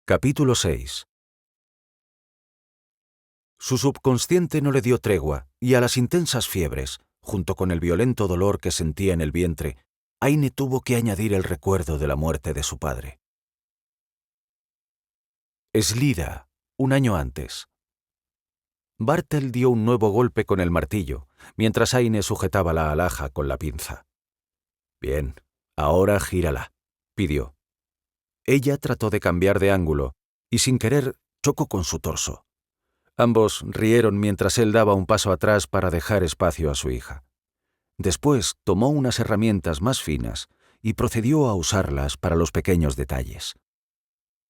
Capítulo 6. Su subconsciente no le dio tregua, y a las intensas fiebres, junto con el violento dolor que sentía en el vientre, Aine tuvo que añadir el recuerdo de la muerte de su padre. Slida, un año antes. Bartel dio un nuevo golpe con el martillo, mientras Aine sujetaba la alhaja con la pinza. «Bien, ahora gírala», pidió. Ella trató de cambiar de ángulo, y sin querer chocó con su torso. Ambos rieron mientras él daba un paso atrás para dejar espacio a su hija. Después tomó unas herramientas más finas y procedió a usarlas para los pequeños detalles.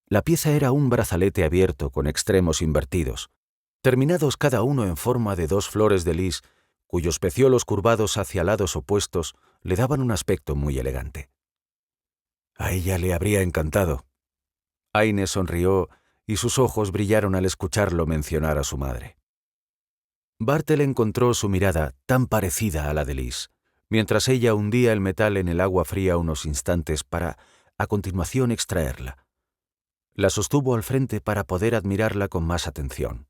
La pieza era un brazalete abierto con extremos invertidos, terminados cada uno en forma de dos flores de lis, cuyos peciolos curvados hacia lados opuestos le daban un aspecto muy elegante. A ella le habría encantado. Aine sonrió y sus ojos brillaron al escucharlo mencionar a su madre. Bartel encontró su mirada tan parecida a la de Lis, mientras ella hundía el metal en el agua fría unos instantes para, a continuación, extraerla. La sostuvo al frente para poder admirarla con más atención.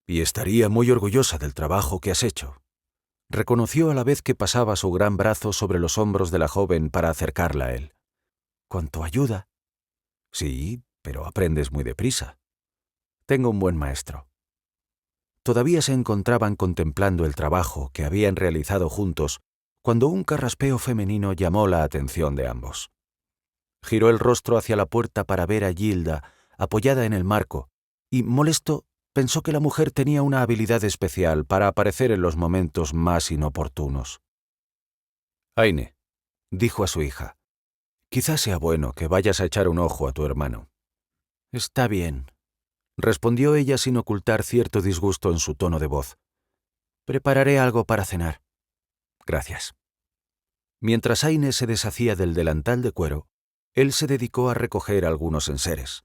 «Y estaría muy orgullosa del trabajo que has hecho», reconoció a la vez que pasaba su gran brazo sobre los hombros de la joven para acercarla a él. «¿Cuánto ayuda?» «Sí, pero aprendes muy deprisa. Tengo un buen maestro». Todavía se encontraban contemplando el trabajo que habían realizado juntos cuando un carraspeo femenino llamó la atención de ambos. Giró el rostro hacia la puerta para ver a Gilda apoyada en el marco y, molesto, pensó que la mujer tenía una habilidad especial para aparecer en los momentos más inoportunos. «Aine», dijo a su hija, «quizás sea bueno que vayas a echar un ojo a tu hermano». «Está bien», respondió ella sin ocultar cierto disgusto en su tono de voz. «Prepararé algo para cenar». «Gracias». Mientras Aine se deshacía del delantal de cuero, él se dedicó a recoger algunos enseres.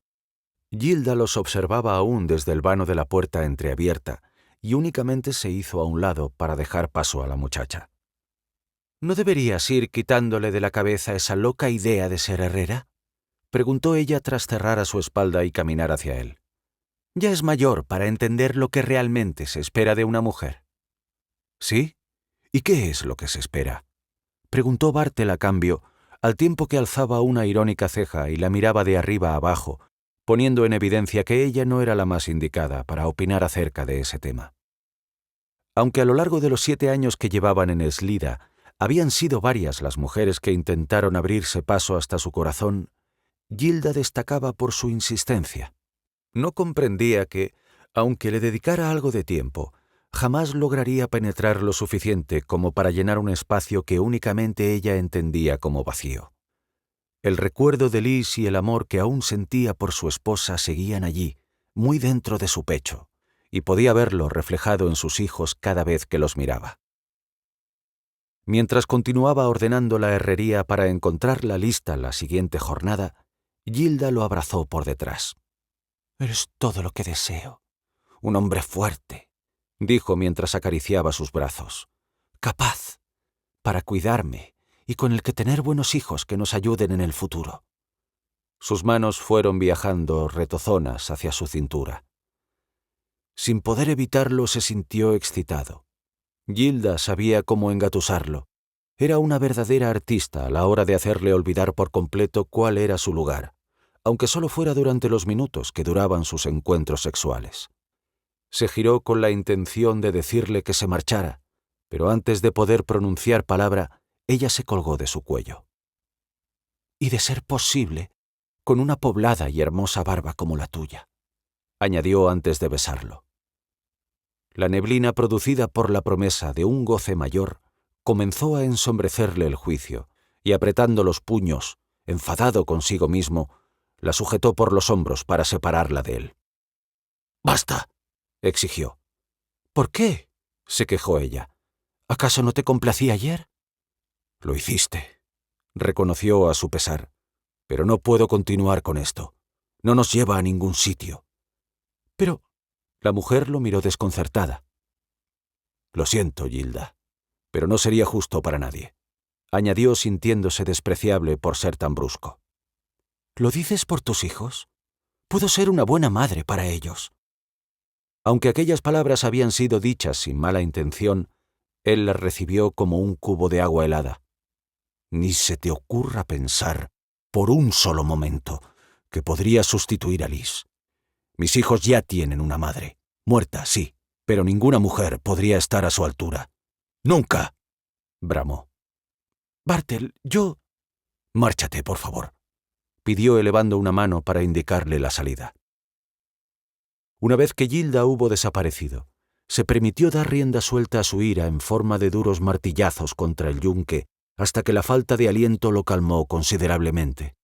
Gilda los observaba aún desde el vano de la puerta entreabierta y únicamente se hizo a un lado para dejar paso a la muchacha. «¿No deberías ir quitándole de la cabeza esa loca idea de ser herrera?», preguntó ella tras cerrar a su espalda y caminar hacia él. «Ya es mayor para entender lo que realmente se espera de una mujer». «¿Sí? ¿Y qué es lo que se espera?», preguntó Bartel a cambio, al tiempo que alzaba una irónica ceja y la miraba de arriba a abajo, poniendo en evidencia que ella no era la más indicada para opinar acerca de ese tema. Aunque a lo largo de los 7 años que llevaban en Slida habían sido varias las mujeres que intentaron abrirse paso hasta su corazón, Gilda destacaba por su insistencia. No comprendía que, aunque le dedicara algo de tiempo, jamás lograría penetrar lo suficiente como para llenar un espacio que únicamente ella entendía como vacío. El recuerdo de Lis y el amor que aún sentía por su esposa seguían allí, muy dentro de su pecho, y podía verlo reflejado en sus hijos cada vez que los miraba. Mientras continuaba ordenando la herrería para encontrarla lista la siguiente jornada, Gilda lo abrazó por detrás. «Eres todo lo que deseo. Un hombre fuerte», dijo mientras acariciaba sus brazos. «Capaz para cuidarme y con el que tener buenos hijos que nos ayuden en el futuro». Sus manos fueron viajando retozonas hacia su cintura. Sin poder evitarlo, se sintió excitado. Gilda sabía cómo engatusarlo. Era una verdadera artista a la hora de hacerle olvidar por completo cuál era su lugar, aunque solo fuera durante los minutos que duraban sus encuentros sexuales. Se giró con la intención de decirle que se marchara, pero antes de poder pronunciar palabra, ella se colgó de su cuello. «Y de ser posible, con una poblada y hermosa barba como la tuya», añadió antes de besarlo. La neblina producida por la promesa de un goce mayor comenzó a ensombrecerle el juicio, y apretando los puños, enfadado consigo mismo, la sujetó por los hombros para separarla de él. «¡Basta!», exigió. «¿Por qué?», se quejó ella. «¿Acaso no te complací ayer?». «Lo hiciste», reconoció a su pesar. «Pero no puedo continuar con esto. No nos lleva a ningún sitio». «Pero…», la mujer lo miró desconcertada. «Lo siento, Gilda, pero no sería justo para nadie», añadió sintiéndose despreciable por ser tan brusco. «¿Lo dices por tus hijos?». Puedo ser una buena madre para ellos». Aunque aquellas palabras habían sido dichas sin mala intención, él las recibió como un cubo de agua helada. «Ni se te ocurra pensar, por un solo momento, que podría sustituir a Liz. Mis hijos ya tienen una madre. Muerta, sí, pero ninguna mujer podría estar a su altura. ¡Nunca!», bramó. «Bartel, yo...» «Márchate, por favor», pidió elevando una mano para indicarle la salida. Una vez que Gilda hubo desaparecido, se permitió dar rienda suelta a su ira en forma de duros martillazos contra el yunque hasta que la falta de aliento lo calmó considerablemente.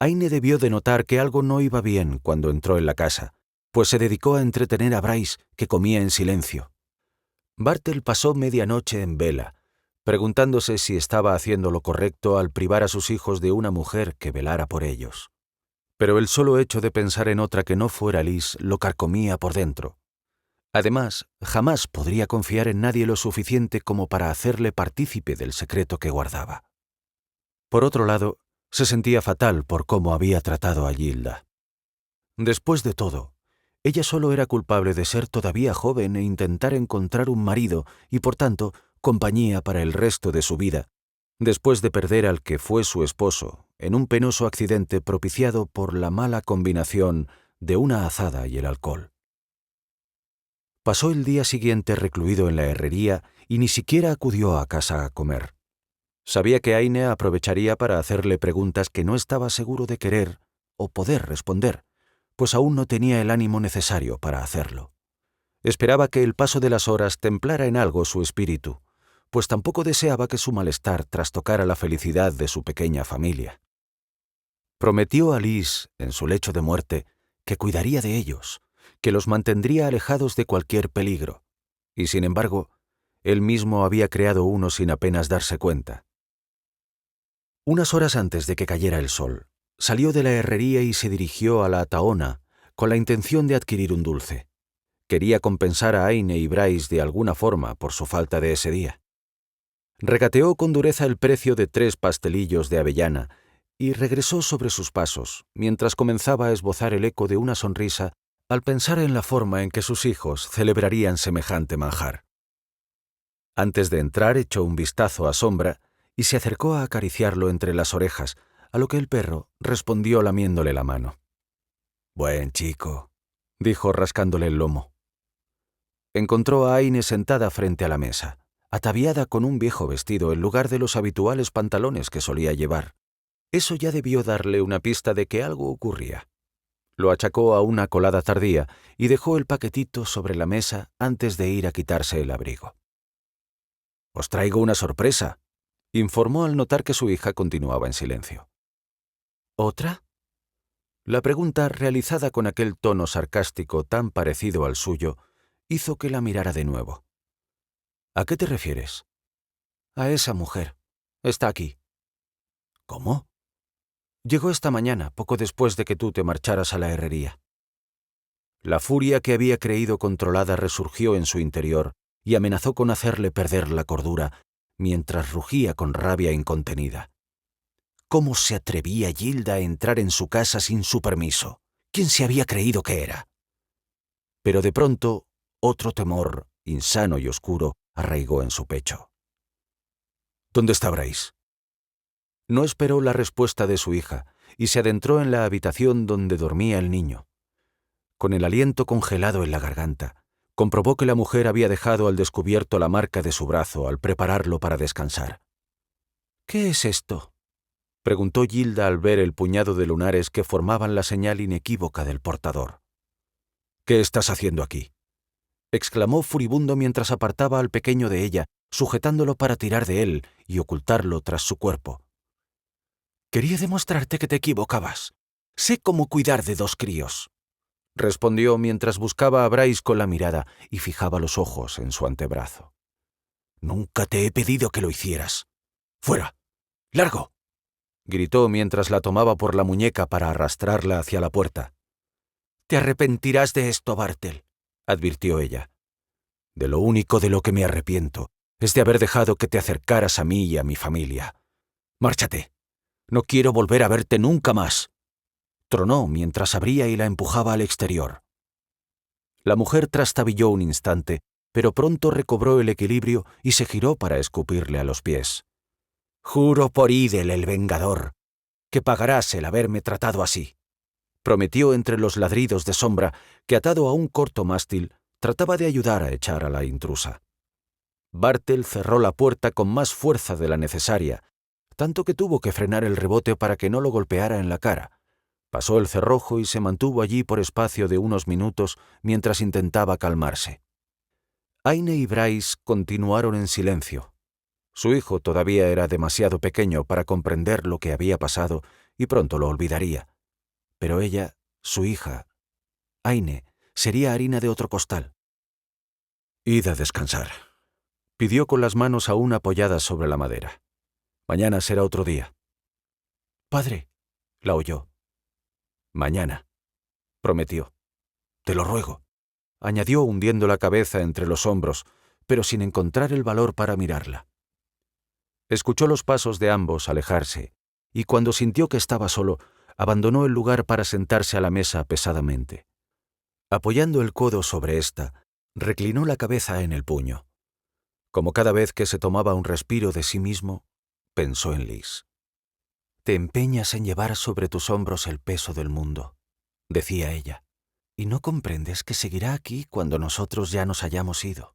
Aine debió de notar que algo no iba bien cuando entró en la casa, pues se dedicó a entretener a Bryce, que comía en silencio. Bartel pasó medianoche en vela, preguntándose si estaba haciendo lo correcto al privar a sus hijos de una mujer que velara por ellos. Pero el solo hecho de pensar en otra que no fuera Liz lo carcomía por dentro. Además, jamás podría confiar en nadie lo suficiente como para hacerle partícipe del secreto que guardaba. Por otro lado, se sentía fatal por cómo había tratado a Gilda. Después de todo, ella solo era culpable de ser todavía joven e intentar encontrar un marido y, por tanto, compañía para el resto de su vida, después de perder al que fue su esposo en un penoso accidente propiciado por la mala combinación de una azada y el alcohol. Pasó el día siguiente recluido en la herrería y ni siquiera acudió a casa a comer. Sabía que Aine aprovecharía para hacerle preguntas que no estaba seguro de querer o poder responder, pues aún no tenía el ánimo necesario para hacerlo. Esperaba que el paso de las horas templara en algo su espíritu, pues tampoco deseaba que su malestar trastocara la felicidad de su pequeña familia. Prometió a Liz, en su lecho de muerte, que cuidaría de ellos, que los mantendría alejados de cualquier peligro, y sin embargo, él mismo había creado uno sin apenas darse cuenta. Unas horas antes de que cayera el sol, salió de la herrería y se dirigió a la Tahona con la intención de adquirir un dulce. Quería compensar a Aine y Bryce de alguna forma por su falta de ese día. Regateó con dureza el precio de 3 pastelillos de avellana y regresó sobre sus pasos, mientras comenzaba a esbozar el eco de una sonrisa al pensar en la forma en que sus hijos celebrarían semejante manjar. Antes de entrar echó un vistazo a Sombra y se acercó a acariciarlo entre las orejas, a lo que el perro respondió lamiéndole la mano. «Buen chico», dijo rascándole el lomo. Encontró a Aine sentada frente a la mesa, ataviada con un viejo vestido en lugar de los habituales pantalones que solía llevar. Eso ya debió darle una pista de que algo ocurría. Lo achacó a una colada tardía y dejó el paquetito sobre la mesa antes de ir a quitarse el abrigo. «Os traigo una sorpresa», informó al notar que su hija continuaba en silencio. «¿Otra?». La pregunta, realizada con aquel tono sarcástico tan parecido al suyo, hizo que la mirara de nuevo. «¿A qué te refieres?». «A esa mujer. Está aquí». «¿Cómo?». «Llegó esta mañana, poco después de que tú te marcharas a la herrería». La furia que había creído controlada resurgió en su interior y amenazó con hacerle perder la cordura, mientras rugía con rabia incontenida. ¿Cómo se atrevía Gilda a entrar en su casa sin su permiso? ¿Quién se había creído que era? Pero de pronto, otro temor, insano y oscuro, arraigó en su pecho. «¿Dónde está Bryce?». No esperó la respuesta de su hija y se adentró en la habitación donde dormía el niño. Con el aliento congelado en la garganta, comprobó que la mujer había dejado al descubierto la marca de su brazo al prepararlo para descansar. «¿Qué es esto?», preguntó Gilda al ver el puñado de lunares que formaban la señal inequívoca del portador. «¿Qué estás haciendo aquí?», exclamó furibundo mientras apartaba al pequeño de ella, sujetándolo para tirar de él y ocultarlo tras su cuerpo. «Quería demostrarte que te equivocabas. Sé cómo cuidar de 2 críos», respondió mientras buscaba a Bryce con la mirada y fijaba los ojos en su antebrazo. «Nunca te he pedido que lo hicieras. ¡Fuera! ¡Largo!», gritó mientras la tomaba por la muñeca para arrastrarla hacia la puerta. «Te arrepentirás de esto, Bartel», advirtió ella. «De lo único de lo que me arrepiento es de haber dejado que te acercaras a mí y a mi familia. Márchate. No quiero volver a verte nunca más». Tronó mientras abría y la empujaba al exterior. La mujer trastabilló un instante, pero pronto recobró el equilibrio y se giró para escupirle a los pies. «Juro por Idel, el vengador, que pagarás el haberme tratado así», prometió entre los ladridos de Sombra, que atado a un corto mástil, trataba de ayudar a echar a la intrusa. Bartel cerró la puerta con más fuerza de la necesaria, tanto que tuvo que frenar el rebote para que no lo golpeara en la cara. Pasó el cerrojo y se mantuvo allí por espacio de unos minutos mientras intentaba calmarse. Aine y Bryce continuaron en silencio. Su hijo todavía era demasiado pequeño para comprender lo que había pasado y pronto lo olvidaría. Pero ella, su hija, Aine, sería harina de otro costal. «Id a descansar», pidió con las manos aún apoyadas sobre la madera. «Mañana será otro día». «Padre», la oyó. «Mañana», prometió. «Te lo ruego», añadió hundiendo la cabeza entre los hombros, pero sin encontrar el valor para mirarla. Escuchó los pasos de ambos alejarse, y cuando sintió que estaba solo, abandonó el lugar para sentarse a la mesa pesadamente. Apoyando el codo sobre ésta, reclinó la cabeza en el puño. Como cada vez que se tomaba un respiro de sí mismo, pensó en Liz. «Te empeñas en llevar sobre tus hombros el peso del mundo», decía ella, «y no comprendes que seguirá aquí cuando nosotros ya nos hayamos ido».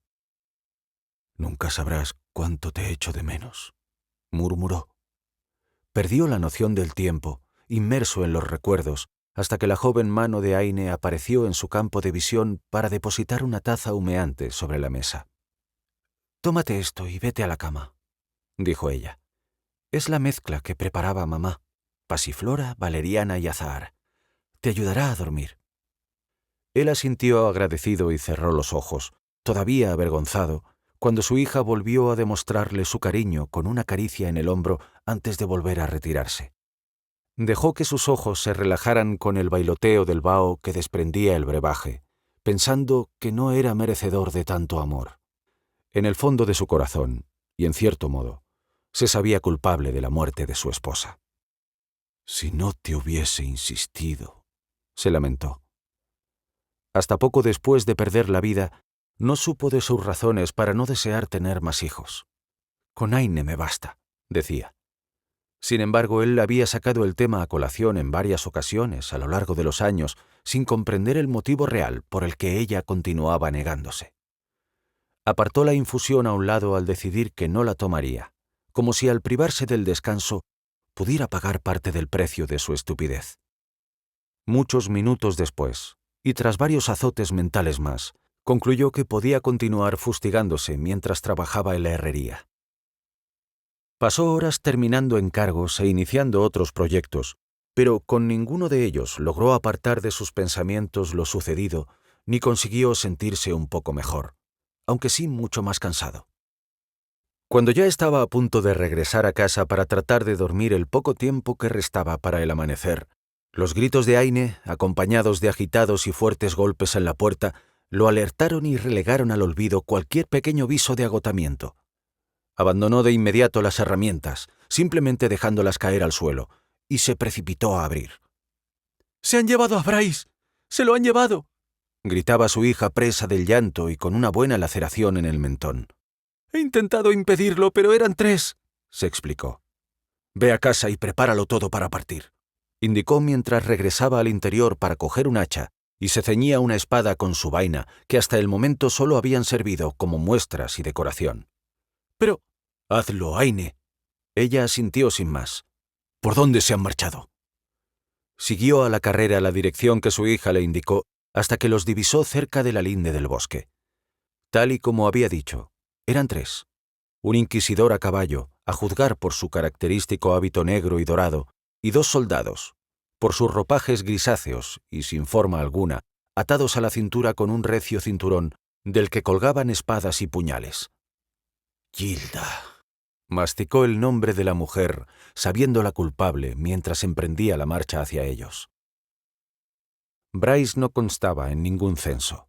«Nunca sabrás cuánto te echo de menos», murmuró. Perdió la noción del tiempo, inmerso en los recuerdos, hasta que la joven mano de Aine apareció en su campo de visión para depositar una taza humeante sobre la mesa. «Tómate esto y vete a la cama», dijo ella. «Es la mezcla que preparaba mamá, pasiflora, valeriana y azahar. Te ayudará a dormir». Él asintió agradecido y cerró los ojos, todavía avergonzado, cuando su hija volvió a demostrarle su cariño con una caricia en el hombro antes de volver a retirarse. Dejó que sus ojos se relajaran con el bailoteo del vaho que desprendía el brebaje, pensando que no era merecedor de tanto amor. En el fondo de su corazón, y en cierto modo, se sabía culpable de la muerte de su esposa. «Si no te hubiese insistido», se lamentó. Hasta poco después de perder la vida, no supo de sus razones para no desear tener más hijos. «Con Aine me basta», decía. Sin embargo, él había sacado el tema a colación en varias ocasiones a lo largo de los años, sin comprender el motivo real por el que ella continuaba negándose. Apartó la infusión a un lado al decidir que no la tomaría, como si al privarse del descanso pudiera pagar parte del precio de su estupidez. Muchos minutos después, y tras varios azotes mentales más, concluyó que podía continuar fustigándose mientras trabajaba en la herrería. Pasó horas terminando encargos e iniciando otros proyectos, pero con ninguno de ellos logró apartar de sus pensamientos lo sucedido, ni consiguió sentirse un poco mejor, aunque sí mucho más cansado. Cuando ya estaba a punto de regresar a casa para tratar de dormir el poco tiempo que restaba para el amanecer, los gritos de Aine, acompañados de agitados y fuertes golpes en la puerta, lo alertaron y relegaron al olvido cualquier pequeño viso de agotamiento. Abandonó de inmediato las herramientas, simplemente dejándolas caer al suelo, y se precipitó a abrir. «¡Se han llevado a Bryce! ¡Se lo han llevado!», gritaba su hija presa del llanto y con una buena laceración en el mentón. «He intentado impedirlo, pero eran 3», se explicó. «Ve a casa y prepáralo todo para partir», indicó mientras regresaba al interior para coger un hacha y se ceñía una espada con su vaina, que hasta el momento solo habían servido como muestras y decoración. «Pero...» «Hazlo, Aine». Ella asintió sin más. «¿Por dónde se han marchado?». Siguió a la carrera la dirección que su hija le indicó hasta que los divisó cerca de la linde del bosque. Tal y como había dicho, eran 3. Un inquisidor a caballo, a juzgar por su característico hábito negro y dorado, y 2 soldados, por sus ropajes grisáceos y sin forma alguna, atados a la cintura con un recio cinturón del que colgaban espadas y puñales. «Gilda», masticó el nombre de la mujer, sabiéndola culpable mientras emprendía la marcha hacia ellos. Bryce no constaba en ningún censo.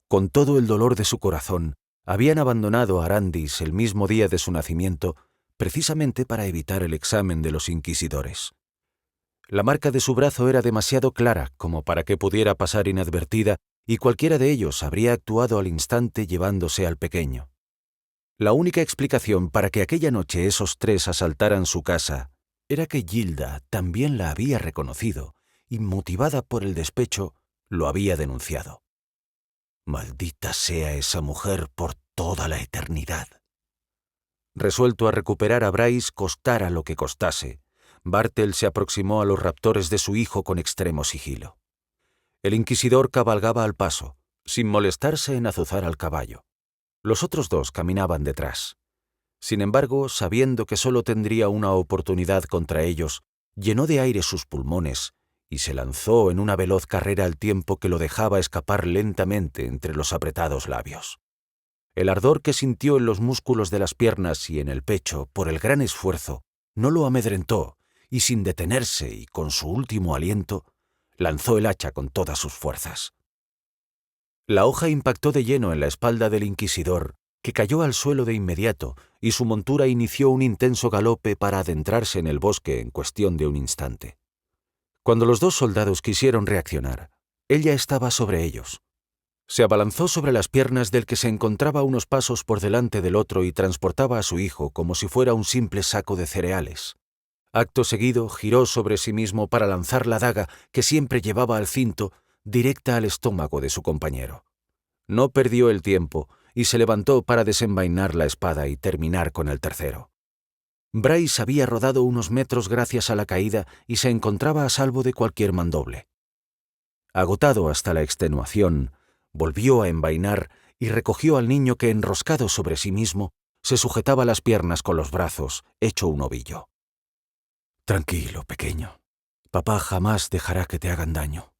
Con todo el dolor de su corazón, habían abandonado a Arandis el mismo día de su nacimiento, precisamente para evitar el examen de los inquisidores. La marca de su brazo era demasiado clara como para que pudiera pasar inadvertida, y cualquiera de ellos habría actuado al instante llevándose al pequeño. La única explicación para que aquella noche esos tres asaltaran su casa era que Gilda también la había reconocido y, motivada por el despecho, lo había denunciado. «Maldita sea esa mujer por toda la eternidad». Resuelto a recuperar a Bryce costara lo que costase, Bartle se aproximó a los raptores de su hijo con extremo sigilo. El inquisidor cabalgaba al paso, sin molestarse en azuzar al caballo. Los otros dos caminaban detrás. Sin embargo, sabiendo que solo tendría una oportunidad contra ellos, llenó de aire sus pulmones y se lanzó en una veloz carrera al tiempo que lo dejaba escapar lentamente entre los apretados labios. El ardor que sintió en los músculos de las piernas y en el pecho por el gran esfuerzo no lo amedrentó, y sin detenerse y con su último aliento, lanzó el hacha con todas sus fuerzas. La hoja impactó de lleno en la espalda del inquisidor, que cayó al suelo de inmediato, y su montura inició un intenso galope para adentrarse en el bosque en cuestión de un instante. Cuando los dos soldados quisieron reaccionar, ella estaba sobre ellos. Se abalanzó sobre las piernas del que se encontraba unos pasos por delante del otro y transportaba a su hijo como si fuera un simple saco de cereales. Acto seguido, giró sobre sí mismo para lanzar la daga que siempre llevaba al cinto, directa al estómago de su compañero. No perdió el tiempo y se levantó para desenvainar la espada y terminar con el tercero. Bryce había rodado unos metros gracias a la caída y se encontraba a salvo de cualquier mandoble. Agotado hasta la extenuación, volvió a envainar y recogió al niño que, enroscado sobre sí mismo, se sujetaba las piernas con los brazos, hecho un ovillo. «Tranquilo, pequeño. Papá jamás dejará que te hagan daño»,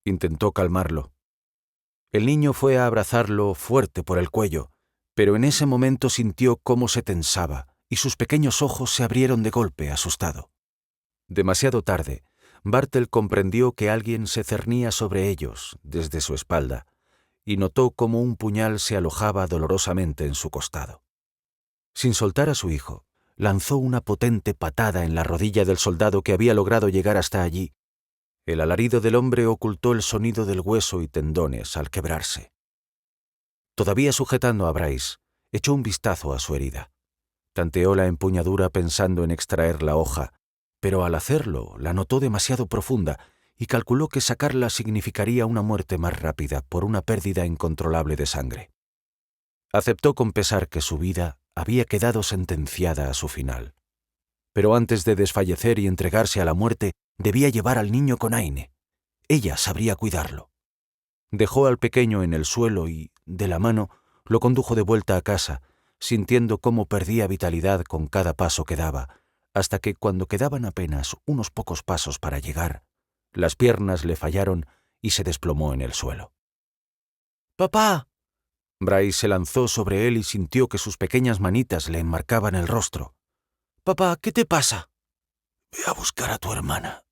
intentó calmarlo. El niño fue a abrazarlo fuerte por el cuello, pero en ese momento sintió cómo se tensaba y sus pequeños ojos se abrieron de golpe, asustado. Demasiado tarde, Bartle comprendió que alguien se cernía sobre ellos desde su espalda y notó cómo un puñal se alojaba dolorosamente en su costado. Sin soltar a su hijo, lanzó una potente patada en la rodilla del soldado que había logrado llegar hasta allí. El alarido del hombre ocultó el sonido del hueso y tendones al quebrarse. Todavía sujetando a Bryce, echó un vistazo a su herida. Tanteó la empuñadura pensando en extraer la hoja, pero al hacerlo la notó demasiado profunda y calculó que sacarla significaría una muerte más rápida por una pérdida incontrolable de sangre. Aceptó con pesar que su vida había quedado sentenciada a su final. Pero antes de desfallecer y entregarse a la muerte, debía llevar al niño con Aine. Ella sabría cuidarlo. Dejó al pequeño en el suelo y, de la mano, lo condujo de vuelta a casa, sintiendo cómo perdía vitalidad con cada paso que daba, hasta que, cuando quedaban apenas unos pocos pasos para llegar, las piernas le fallaron y se desplomó en el suelo. «¡Papá!». Bryce se lanzó sobre él y sintió que sus pequeñas manitas le enmarcaban el rostro. «Papá, ¿qué te pasa?». «Ve a buscar a tu hermana»,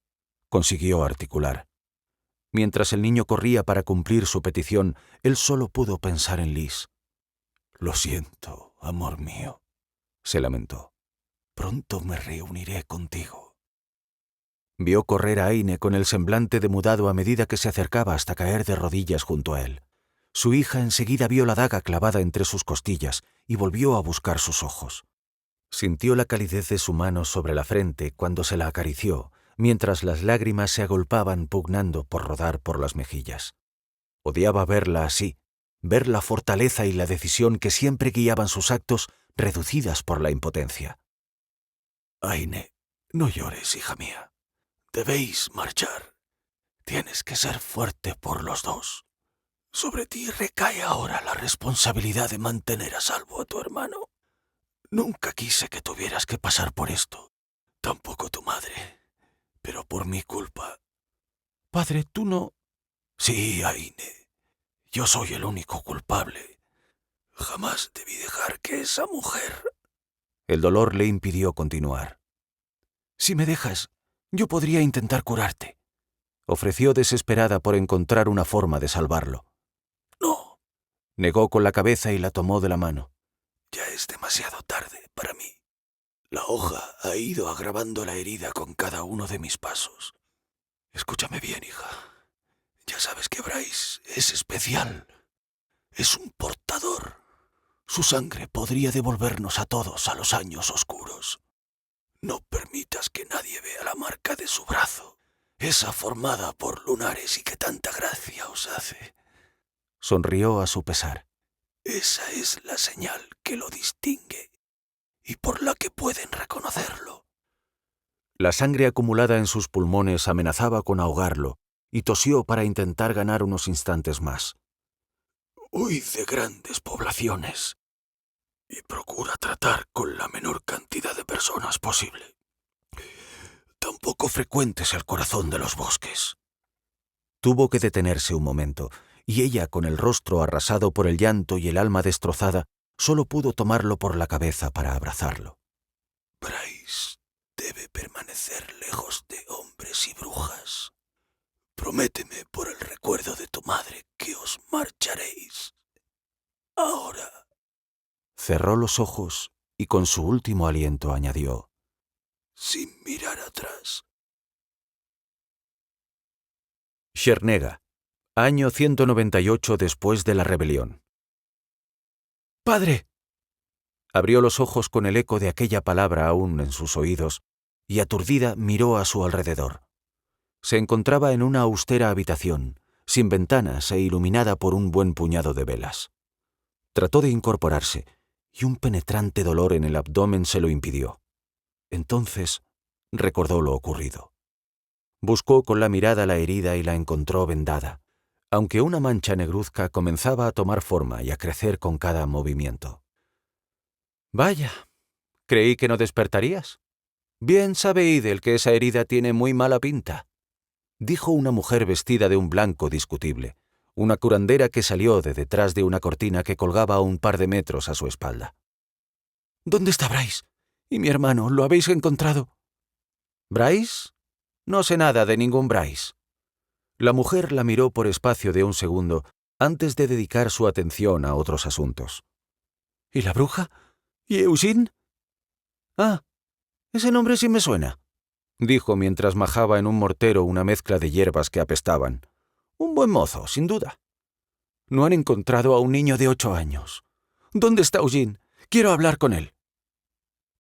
consiguió articular. Mientras el niño corría para cumplir su petición, él solo pudo pensar en Liz. «Lo siento, amor mío», se lamentó. «Pronto me reuniré contigo». Vio correr a Aine con el semblante demudado a medida que se acercaba hasta caer de rodillas junto a él. Su hija enseguida vio la daga clavada entre sus costillas y volvió a buscar sus ojos. Sintió la calidez de su mano sobre la frente cuando se la acarició, mientras las lágrimas se agolpaban pugnando por rodar por las mejillas. Odiaba verla así, ver la fortaleza y la decisión que siempre guiaban sus actos, reducidas por la impotencia. «Aine, no llores, hija mía. Debéis marchar. Tienes que ser fuerte por los dos. Sobre ti recae ahora la responsabilidad de mantener a salvo a tu hermano. Nunca quise que tuvieras que pasar por esto. Tampoco tu madre. Pero por mi culpa». «Padre, tú no...». «Sí, Aine. Yo soy el único culpable. Jamás debí dejar que esa mujer...». El dolor le impidió continuar. «Si me dejas, yo podría intentar curarte», ofreció desesperada por encontrar una forma de salvarlo. «No», negó con la cabeza y la tomó de la mano. «Ya es demasiado tarde para mí». La hoja ha ido agravando la herida con cada uno de mis pasos. Escúchame bien, hija. Ya sabes que Bryce es especial. Es un portador. Su sangre podría devolvernos a todos a los años oscuros. No permitas que nadie vea la marca de su brazo, esa formada por lunares y que tanta gracia os hace. Sonrió a su pesar. Esa es la señal que lo distingue y por la que pueden reconocerlo. La sangre acumulada en sus pulmones amenazaba con ahogarlo y tosió para intentar ganar unos instantes más. Huid de grandes poblaciones y procura tratar con la menor cantidad de personas posible. Tampoco frecuentes el corazón de los bosques. Tuvo que detenerse un momento, y ella, con el rostro arrasado por el llanto y el alma destrozada, solo pudo tomarlo por la cabeza para abrazarlo. Bryce debe permanecer lejos de hombres y brujas. Prométeme por el recuerdo de tu madre que os marcharéis. Ahora. Cerró los ojos y con su último aliento añadió, sin mirar atrás. Xernega, año 198 después de la rebelión. ¡Padre! Abrió los ojos con el eco de aquella palabra aún en sus oídos y aturdida miró a su alrededor. Se encontraba en una austera habitación, sin ventanas e iluminada por un buen puñado de velas. Trató de incorporarse y un penetrante dolor en el abdomen se lo impidió. Entonces recordó lo ocurrido. Buscó con la mirada la herida y la encontró vendada, aunque una mancha negruzca comenzaba a tomar forma y a crecer con cada movimiento. «Vaya, creí que no despertarías. Bien sabe Idel que esa herida tiene muy mala pinta», dijo una mujer vestida de un blanco discutible, una curandera que salió de detrás de una cortina que colgaba a un par de metros a su espalda. «¿Dónde está Bryce? ¿Y mi hermano? ¿Lo habéis encontrado?» «¿Bryce? No sé nada de ningún Bryce». La mujer la miró por espacio de un segundo antes de dedicar su atención a otros asuntos. «¿Y la bruja? ¿Y Eugene?» «Ah, ese nombre sí me suena», dijo mientras majaba en un mortero una mezcla de hierbas que apestaban. «Un buen mozo, sin duda». «No han encontrado a un niño de 8 años. ¿Dónde está Eugene? Quiero hablar con él».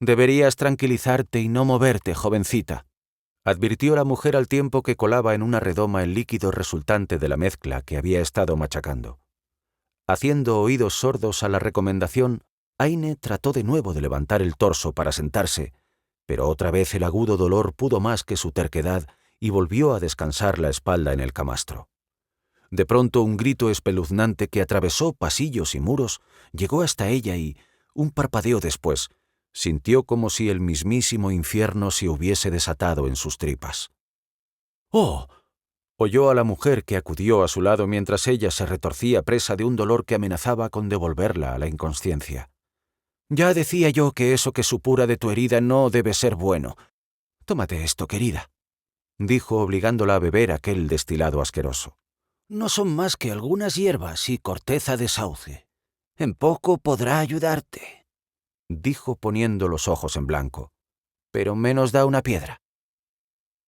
«Deberías tranquilizarte y no moverte, jovencita», advirtió la mujer al tiempo que colaba en una redoma el líquido resultante de la mezcla que había estado machacando. Haciendo oídos sordos a la recomendación, Aine trató de nuevo de levantar el torso para sentarse, pero otra vez el agudo dolor pudo más que su terquedad y volvió a descansar la espalda en el camastro. De pronto un grito espeluznante que atravesó pasillos y muros llegó hasta ella y, un parpadeo después, sintió como si el mismísimo infierno se hubiese desatado en sus tripas. «¡Oh!», oyó a la mujer que acudió a su lado mientras ella se retorcía presa de un dolor que amenazaba con devolverla a la inconsciencia. «Ya decía yo que eso que supura de tu herida no debe ser bueno. Tómate esto, querida», dijo obligándola a beber aquel destilado asqueroso. «No son más que algunas hierbas y corteza de sauce. En poco podrá ayudarte», dijo poniendo los ojos en blanco. «Pero menos da una piedra».